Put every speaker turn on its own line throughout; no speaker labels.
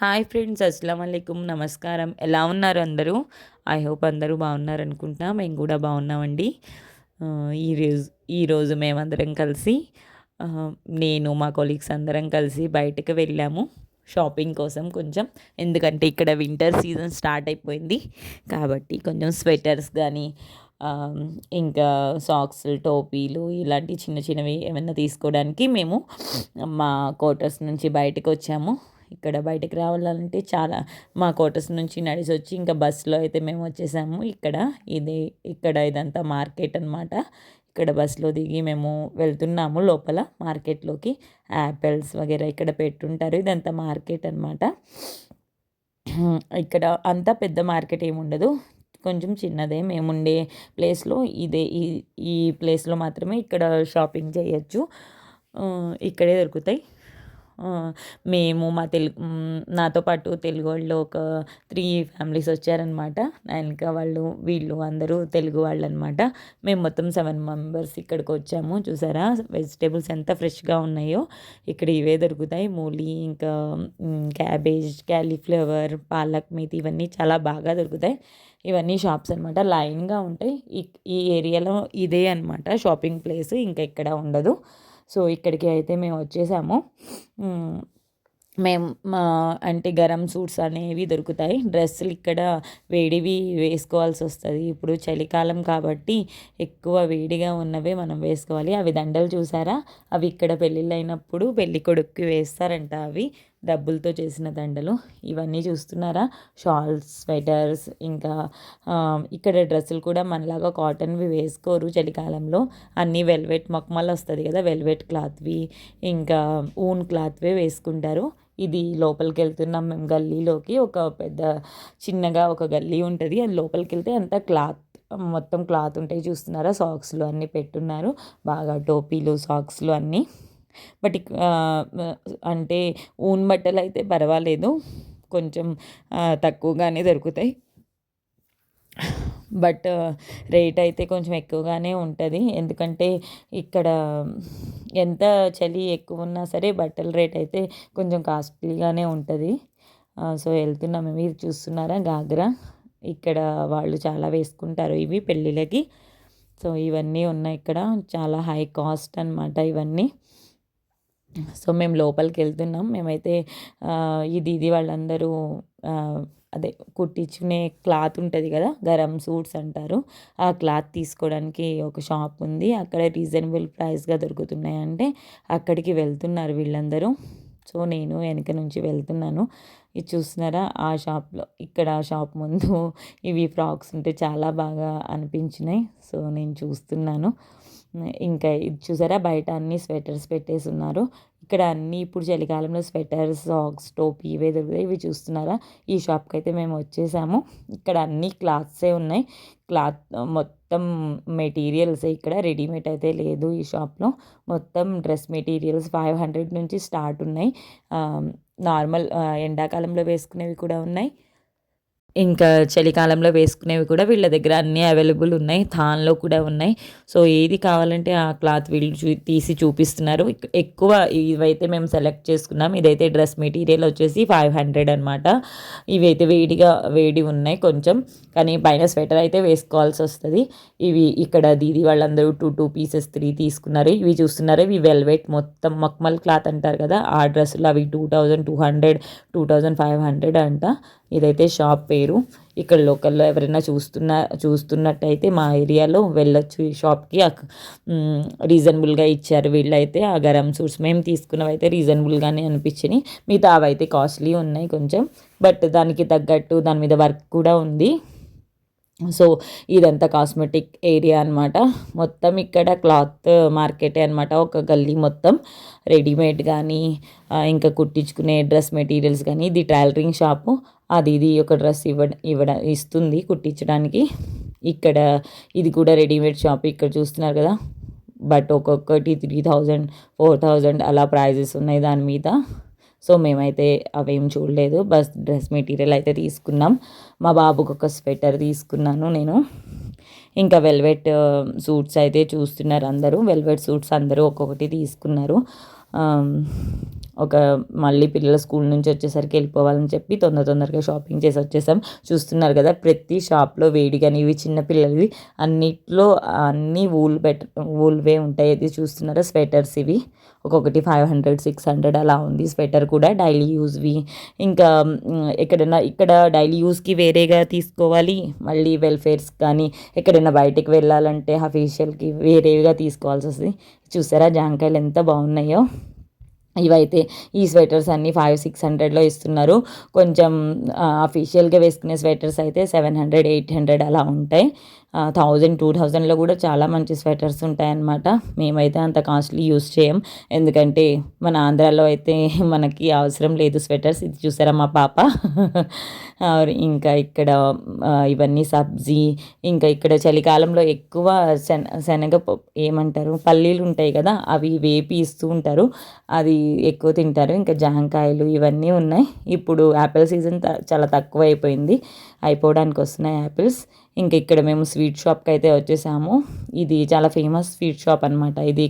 Hi friends, అస్సలం వాలేకుమ్, నమస్కారం. ఎలా ఉన్నారు అందరూ? ఐ హోప్ అందరూ బాగున్నారనుకుంటా. మేము కూడా బాగున్నామండి. ఈరోజు ఈరోజు మేమందరం కలిసి నేను మా కొలీగ్స్ అందరం కలిసి బయటకు వెళ్ళాము షాపింగ్ కోసం కొంచెం. ఎందుకంటే ఇక్కడ వింటర్ సీజన్ స్టార్ట్ అయిపోయింది కాబట్టి కొంచెం స్వెటర్స్ కానీ ఇంకా సాక్స్, టోపీలు ఇలాంటి చిన్న చిన్నవి ఏమైనా తీసుకోవడానికి మేము మా క్వార్టర్స్ నుంచి బయటకు వచ్చాము. ఇక్కడ బయటకు రావాలంటే చాలా మా క్వార్టర్స్ నుంచి నడిచి వచ్చి ఇంకా బస్సులో అయితే మేము వచ్చేసాము. ఇక్కడ ఇదంతా మార్కెట్ అనమాట. ఇక్కడ బస్సులో దిగి మేము వెళ్తున్నాము లోపల మార్కెట్లోకి. యాపిల్స్ వగేరా ఇక్కడ పెట్టుంటారు. ఇదంతా మార్కెట్ అనమాట. ఇక్కడ అంతా పెద్ద మార్కెట్ ఏమి ఉండదు, కొంచెం చిన్నదే. మేముండే ప్లేస్లో ఈ ప్లేస్లో మాత్రమే ఇక్కడ షాపింగ్ చేయొచ్చు. ఇక్కడే దొరుకుతాయి. మేము నాతో పాటు తెలుగు వాళ్ళు ఒక 3 ఫ్యామిలీస్ వచ్చారనమాట. ఇంకా వీళ్ళు అందరూ తెలుగు వాళ్ళు అనమాట. మేము మొత్తం 7 మెంబర్స్ ఇక్కడికి వచ్చాము. చూసారా వెజిటేబుల్స్ ఎంత ఫ్రెష్గా ఉన్నాయో. ఇక్కడ ఇవే దొరుకుతాయి. మూలి, ఇంకా క్యాబేజ్, క్యాలీఫ్లవర్, పాలక్, మేతి ఇవన్నీ చాలా బాగా దొరుకుతాయి. ఇవన్నీ షాప్స్ అనమాట, లైన్గా ఉంటాయి. ఈ ఏరియాలో ఇదే అనమాట షాపింగ్ ప్లేస్, ఇంకా ఇక్కడ ఉండదు. సో ఇక్కడికి అయితే మేము వచ్చేసాము. మేము అంటే గరం సూట్స్ అనేవి దొరుకుతాయి. డ్రెస్సులు ఇక్కడ వేడివి వేసుకోవాల్సి వస్తుంది. ఇప్పుడు చలికాలం కాబట్టి ఎక్కువ వేడిగా ఉన్నవే మనం వేసుకోవాలి. అవి దండలు చూసారా, అవి ఇక్కడ పెళ్ళిళ్ళు అయినప్పుడు పెళ్ళి కొడుక్కి వేస్తారంట. అవి డబ్బులతో చేసిన దండలు. ఇవన్నీ చూస్తున్నారా, షాల్స్, స్వెటర్స్, ఇంకా ఇక్కడ డ్రెస్సులు కూడా మనలాగా కాటన్వి వేసుకోరు చలికాలంలో. అన్నీ వెల్వెట్ మక్మల్ వస్తుంది కదా, వెల్వెట్ క్లాత్వి ఇంకా ఊన్ క్లాత్వే వేసుకుంటారు. ఇది లోపలికి వెళ్తున్నాం మేము గల్లీలోకి. చిన్నగా ఒక గల్లీ ఉంటుంది. అది లోపలికి వెళ్తే అంతా మొత్తం క్లాత్ ఉంటాయి. చూస్తున్నారా, సాక్స్లు అన్నీ పెట్టున్నారు బాగా, టోపీలు, సాక్స్లు అన్నీ. బట్ అంటే ఊన్ బట్టలు అయితే పర్వాలేదు, కొంచెం తక్కువగానే దొరుకుతాయి. బట్ రేట్ అయితే కొంచెం ఎక్కువగానే ఉంటుంది. ఎందుకంటే ఇక్కడ ఎంత చలి ఎక్కువ ఉన్నా సరే బట్టల రేట్ అయితే కొంచెం కాస్ట్లీగానే ఉంటుంది. సో వెళ్తున్నాము. మీరు చూస్తున్నారా గాగ్రా, ఇక్కడ వాళ్ళు చాలా వేసుకుంటారు ఇవి పెళ్ళిళ్ళకి. సో ఇవన్నీ ఉన్నాయి ఇక్కడ, చాలా హై కాస్ట్ అనమాట ఇవన్నీ. సో మేము లోపలికి వెళ్తున్నాం. మేమైతే ఇది వాళ్ళందరూ అదే కుట్టించుకునే క్లాత్ ఉంటుంది కదా, గరం సూట్స్ అంటారు. ఆ క్లాత్ తీసుకోవడానికి ఒక షాప్ ఉంది. అక్కడ రీజనబుల్ ప్రైస్గా దొరుకుతున్నాయి అంటే అక్కడికి వెళ్తున్నారు వీళ్ళందరూ. సో నేను వెనక నుంచి వెళ్తున్నాను. ఇది చూస్తున్నారా, ఆ షాప్లో, ఇక్కడ ఆ షాప్ ముందు ఇవి ఫ్రాక్స్ ఉంటే చాలా బాగా అనిపించినాయి. సో నేను చూస్తున్నాను. ఇంకా ఇది చూసారా, బయట అన్ని స్వెటర్స్ పెట్టేసి ఉన్నారు. ఇక్కడ అన్నీ ఇప్పుడు చలికాలంలో స్వెటర్స్, సాక్స్, టోపీ ఇవే దొరుకుతాయి. ఇవి చూస్తున్నారా, ఈ షాప్కి అయితే మేము వచ్చేసాము. ఇక్కడ అన్ని క్లాత్సే ఉన్నాయి. క్లాత్ మొత్తం మెటీరియల్స్, ఇక్కడ రెడీమేడ్ అయితే లేదు ఈ షాప్లో. మొత్తం డ్రెస్ మెటీరియల్స్ 500 నుంచి స్టార్ట్ ఉన్నాయి. నార్మల్ ఎండాకాలంలో వేసుకునేవి కూడా ఉన్నాయి, ఇంకా చలికాలంలో వేసుకునేవి కూడా వీళ్ళ దగ్గర అన్నీ అవైలబుల్ ఉన్నాయి. థాన్లో కూడా ఉన్నాయి. సో ఏది కావాలంటే ఆ క్లాత్ వీళ్ళు తీసి చూపిస్తున్నారు. ఎక్కువ ఇవైతే మేము సెలెక్ట్ చేసుకున్నాం. ఇదైతే డ్రెస్ మెటీరియల్ వచ్చేసి 500 అనమాట. ఇవైతే వేడి ఉన్నాయి కొంచెం, కానీ పైన స్వెటర్ అయితే వేసుకోవాల్సి వస్తుంది. ఇవి ఇక్కడ దీది వాళ్ళందరూ 2 పీసెస్ 3 తీసుకున్నారు. ఇవి చూస్తున్నారు, ఇవి వెల్వెట్ మొత్తం మక్మల్ క్లాత్ అంటారు కదా, ఆ డ్రెస్సులు అవి 2200, 2500 అంట. ఇదైతే షాప్ పేరు. ఇక్కడ లోకల్లో ఎవరైనా చూస్తున్నట్టయితే మా ఏరియాలో వెళ్ళొచ్చు ఈ షాప్కి. రీజనబుల్గా ఇచ్చారు వీళ్ళైతే. ఆ గరం సూట్స్ మేము తీసుకున్నవైతే రీజనబుల్గానే అనిపించినాయి. మిగతా అవైతే కాస్ట్లీ ఉన్నాయి కొంచెం, బట్ దానికి తగ్గట్టు దాని మీద వర్క్ కూడా ఉంది. సో ఇదంతా కాస్మెటిక్ ఏరియా అనమాట. మొత్తం ఇక్కడ క్లాత్ మార్కెటే అనమాట. ఒక గల్లీ మొత్తం రెడీమేడ్ కానీ ఇంకా కుట్టించుకునే డ్రెస్ మెటీరియల్స్ కానీ. ఇది టైలరింగ్ షాపు. ఇది ఒక డ్రెస్ ఇస్తుంది కుట్టించడానికి. ఇక్కడ ఇది కూడా రెడీమేడ్ షాప్. ఇక్కడ చూస్తున్నారు కదా, బట్ ఒక్కొక్కటి 3000, 4000 అలా ప్రైజెస్ ఉన్నాయి దాని మీద. సో మేమైతే అవేం చూడలేదు, బస్ డ్రెస్ మెటీరియల్ అయితే తీసుకున్నాం. మా బాబుకి ఒక స్వెటర్ తీసుకున్నాను నేను. ఇంకా వెల్వెట్ సూట్స్ అయితే చూస్తున్నారు అందరూ. వెల్వెట్ సూట్స్ అందరూ ఒక్కొక్కటి తీసుకున్నారు. ఒక మళ్ళీ పిల్లల స్కూల్ నుంచి వచ్చేసరికి వెళ్ళిపోవాలని చెప్పి తొందరగా షాపింగ్ చేసి వచ్చేసాం. చూస్తున్నారు కదా, ప్రతి షాప్లో వేడిగాని ఇవి చిన్నపిల్లలవి అన్నిట్లో అన్నీ వూల్వే ఉంటాయి. ఇది చూస్తున్నారా స్వెటర్స్, ఇవి ఒక్కొక్కటి 500 600 అలా ఉంది. స్వెటర్ కూడా డైలీ యూజ్వి. ఇంకా ఇక్కడ డైలీ యూస్కి వేరేగా తీసుకోవాలి, మళ్ళీ వెల్ఫేర్స్ కానీ ఎక్కడైనా బయటికి వెళ్ళాలంటే అఫీషియల్కి వేరేగా తీసుకోవాల్సి వస్తుంది. చూసారా జాంకాయలు ఎంత బాగున్నాయో. ఇవైతే ఈ స్వెటర్స్ అన్నీ 500-600లో ఇస్తున్నారు. కొంచెం అఫీషియల్గా వేసుకునే స్వెటర్స్ అయితే 700-800 అలా ఉంటాయి. 1000-2000లో కూడా చాలా మంచి స్వెటర్స్ ఉంటాయన్నమాట. మేమైతే అంత కాస్ట్లీ యూస్ చేయం, ఎందుకంటే మన ఆంధ్రాలో అయితే మనకి అవసరం లేదు స్వెటర్స్. ఇది చూసారా మా పాప. ఇంకా ఇక్కడ ఇవన్నీ సబ్జీ. ఇంకా ఇక్కడ చలికాలంలో ఎక్కువ శనగ ఏమంటారు పల్లీలు ఉంటాయి కదా, అవి వేపి ఇస్తూ ఉంటారు, అది ఎక్కువ తింటారు. ఇంకా జాంకాయలు ఇవన్నీ ఉన్నాయి. ఇప్పుడు యాపిల్ సీజన్ చాలా తక్కువ అయిపోవడానికి వస్తున్నాయి యాపిల్స్. ఇంక ఇక్కడ మేము స్వీట్ షాప్కి అయితే వచ్చేసాము. ఇది చాలా ఫేమస్ స్వీట్ షాప్ అనమాట. ఇది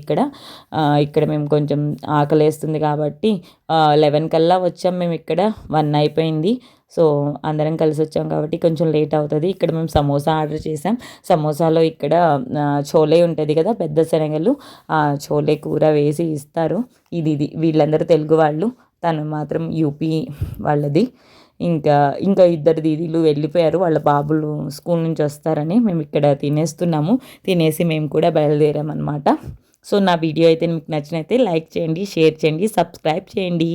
ఇక్కడ మేము కొంచెం ఆకలేస్తుంది కాబట్టి 11 కల్లా వచ్చాం మేము. ఇక్కడ 1 అయిపోయింది. సో అందరం కలిసి వచ్చాం కాబట్టి కొంచెం లేట్ అవుతుంది. ఇక్కడ మేము సమోసా ఆర్డర్ చేసాం. సమోసాలో ఇక్కడ చోలే ఉంటుంది కదా, పెద్ద శనగలు, చోలే కూర వేసి ఇస్తారు. ఇది వీళ్ళందరూ తెలుగు వాళ్ళు, తను మాత్రం యూపీ వాళ్ళది. ఇంకా ఇద్దరు దీదీలు వెళ్ళిపోయారు, వాళ్ళ బాబులు స్కూల్ నుంచి వస్తారని మేము ఇక్కడ తినేస్తున్నాము. తినేసి మేము కూడా బయలుదేరామన్నమాట. సో నా వీడియో అయితే మీకు నచ్చినైతే లైక్ చేయండి, షేర్ చేయండి, సబ్స్క్రైబ్ చేయండి.